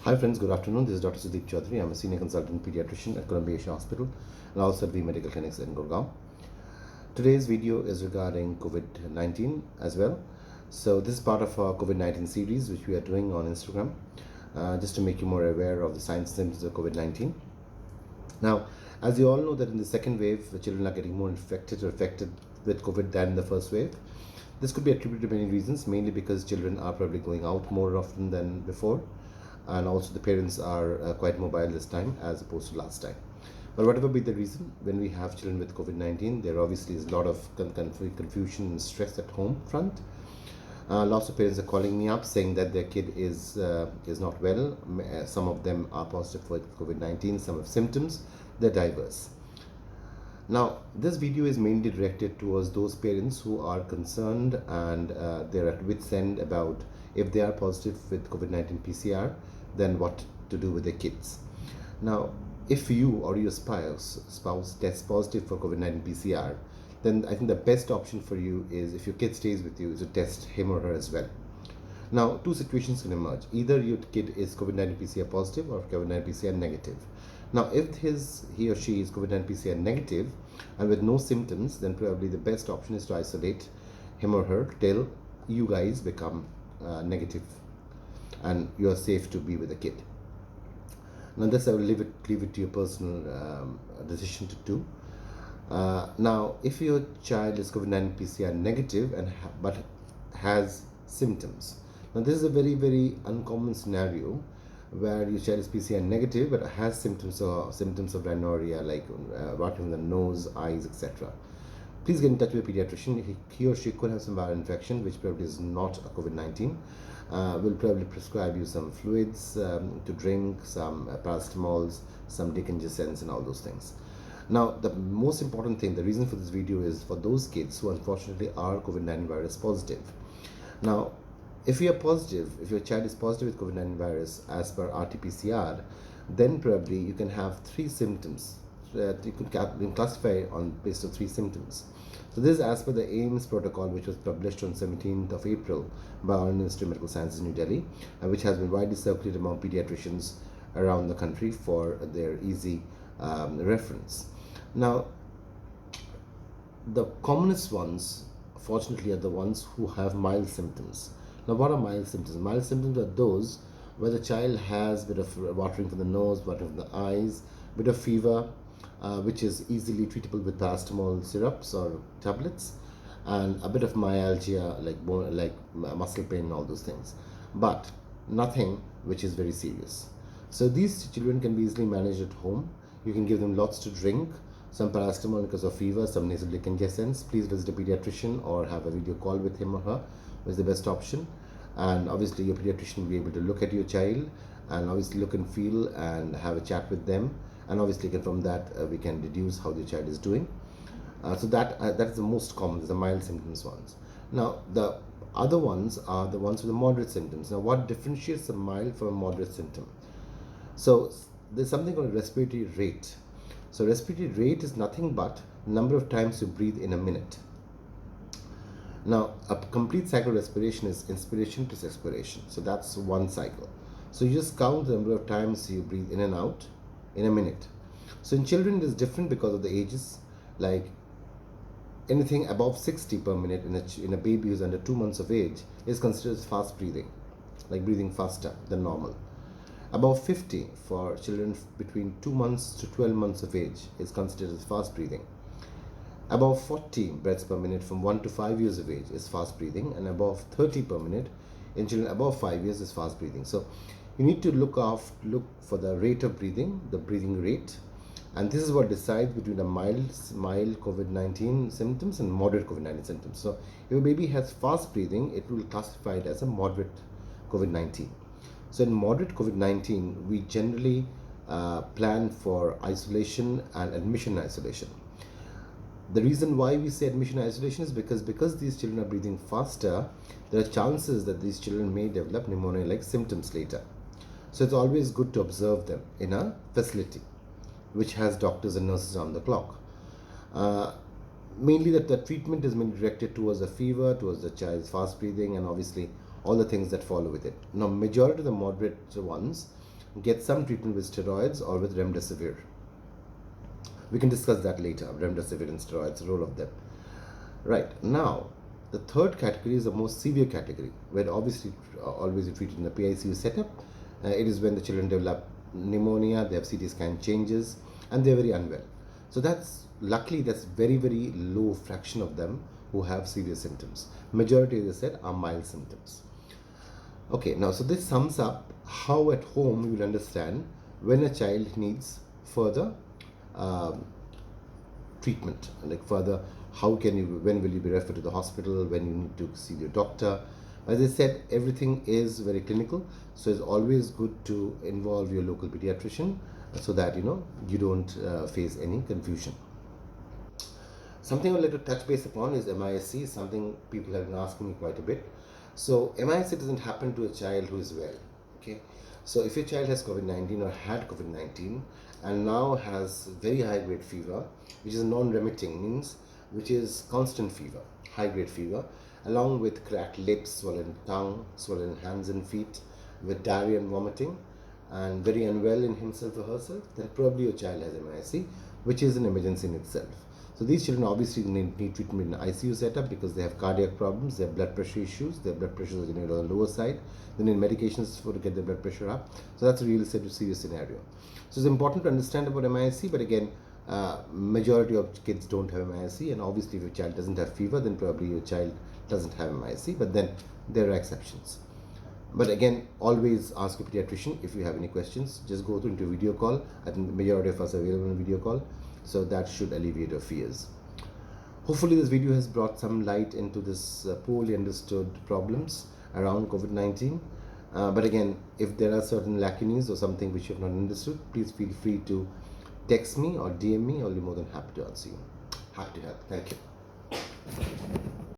Hi friends, good afternoon. This is Dr. Sudeep Chaudhary. I'm a senior consultant pediatrician at Columbia Asia Hospital and also at V Medical Clinics in Gurgaon. Today's video is regarding COVID-19 as well. So this is part of our COVID-19 series which we are doing on Instagram just to make you more aware of the signs and symptoms of COVID-19. Now, as you all know that in the second wave, the children are getting more infected or affected with COVID than in the first wave. This could be attributed to many reasons, mainly because children are probably going out more often than before, and also the parents are quite mobile this time as opposed to last time. But whatever be the reason, when we have children with COVID-19, there obviously is a lot of confusion and stress at home front. Lots of parents are calling me up saying that their kid is not well. Some of them are positive for COVID-19, some have symptoms, they're diverse. Now, this video is mainly directed towards those parents who are concerned and they're at wit's end about if they are positive with COVID-19 PCR, then what to do with their kids. Now, if you or your spouse tests positive for COVID-19 PCR, then I think the best option for you is, if your kid stays with you, is to test him or her as well. Now, two situations can emerge. Either your kid is COVID-19 PCR positive or COVID-19 PCR negative. Now, if he or she is COVID-19 PCR negative and with no symptoms, then probably the best option is to isolate him or her till you guys become negative and you are safe to be with the kid. Now, this I will leave it to your personal decision to do. Now, if your child is COVID-19 PCR negative but has symptoms, now this is a very, very uncommon scenario where your child is PCR negative but has symptoms of rhinorrhea, like rotting in the nose, eyes, etc. Please get in touch with a pediatrician. He or she could have some viral infection, which probably is not a COVID-19. We'll probably prescribe you some fluids to drink, some paracetamols, some decongestants and all those things. Now, the most important thing, the reason for this video is for those kids who unfortunately are COVID-19 virus positive. Now, if you are positive, if your child is positive with COVID-19 virus as per RT-PCR, then probably you can have three symptoms. You can classify on based on three symptoms. So this is as per the AIMS protocol, which was published on 17th of April by our Institute of Medical Sciences in New Delhi, which has been widely circulated among pediatricians around the country for their easy reference. Now, the commonest ones, fortunately, are the ones who have mild symptoms. Now, what are mild symptoms? Mild symptoms are those where the child has a bit of watering from the nose, watering from the eyes, a bit of fever, which is easily treatable with paracetamol syrups or tablets, and a bit of myalgia, like muscle pain and all those things, but nothing which is very serious. So these children can be easily managed at home. You can give them lots to drink, some paracetamol because of fever, some nasal decongestants. Please visit a pediatrician or have a video call with him or her, is the best option. And obviously your pediatrician will be able to look at your child and obviously look and feel and have a chat with them, and obviously from that we can deduce how the child is doing. So that is the most common, the mild symptoms ones. Now, the other ones are the ones with the moderate symptoms. Now, what differentiates a mild from a moderate symptom? So there's something called respiratory rate. So respiratory rate is nothing but the number of times you breathe in a minute. Now, a complete cycle of respiration is inspiration plus expiration. So that's one cycle. So you just count the number of times you breathe in and out in a minute. So in children, it is different because of the ages. Like anything above 60 per minute in a baby who's under 2 months of age is considered as fast breathing, like breathing faster than normal. Above 50 for children between 2 months to 12 months of age is considered as fast breathing. Above 40 breaths per minute from 1 to 5 years of age is fast breathing, and above 30 per minute in children above 5 years is fast breathing. So you need to look for the rate of breathing, the breathing rate, and this is what decides between the mild COVID-19 symptoms and moderate COVID-19 symptoms. So if a baby has fast breathing, it will classify it as a moderate COVID-19. So in moderate COVID-19, we generally plan for isolation and admission isolation. The reason why we say admission isolation is because these children are breathing faster, there are chances that these children may develop pneumonia-like symptoms later. So it's always good to observe them in a facility which has doctors and nurses on the clock. Mainly that the treatment is mainly directed towards the fever, towards the child's fast breathing, and obviously all the things that follow with it. Now, majority of the moderate ones, get some treatment with steroids or with remdesivir. We can discuss that later, remdesivir and steroids, the role of them. Right, now the third category is the most severe category, where obviously always treated in a PICU setup. It is when the children develop pneumonia, they have CT scan changes, and they're very unwell. So luckily that's very low fraction of them who have severe symptoms. Majority, as I said, are mild symptoms. Okay, now so this sums up how at home you will understand when a child needs further treatment, like further, when will you be referred to the hospital, when you need to see your doctor. As I said, everything is very clinical, so it's always good to involve your local pediatrician so that you don't face any confusion. Something I would like to touch base upon is MISC, something people have been asking me quite a bit. So MISC doesn't happen to a child who is well. Okay, so if your child has COVID-19 or had COVID-19 and now has very high grade fever, which is non-remitting, means which is constant fever, high grade fever, along with cracked lips, swollen tongue, swollen hands and feet, with diarrhea and vomiting, and very unwell in himself or herself, then probably your child has MISC, which is an emergency in itself. So these children obviously need treatment in an ICU setup because they have cardiac problems, they have blood pressure issues, their blood pressure is on the lower side, they need medications to get their blood pressure up. So that's a real serious scenario. So it's important to understand about MISC, but again, majority of kids don't have MISC, and obviously if your child doesn't have fever, then probably your child doesn't have MISC, but then there are exceptions. But again, always ask your pediatrician if you have any questions. Just go through into a video call. I think the majority of us are available on video call, so that should alleviate your fears. Hopefully this video has brought some light into this poorly understood problems around COVID-19. But again, if there are certain lacunae or something which you have not understood, please feel free to text me or DM me. I'll be more than happy to answer you. Happy to help. Thank you.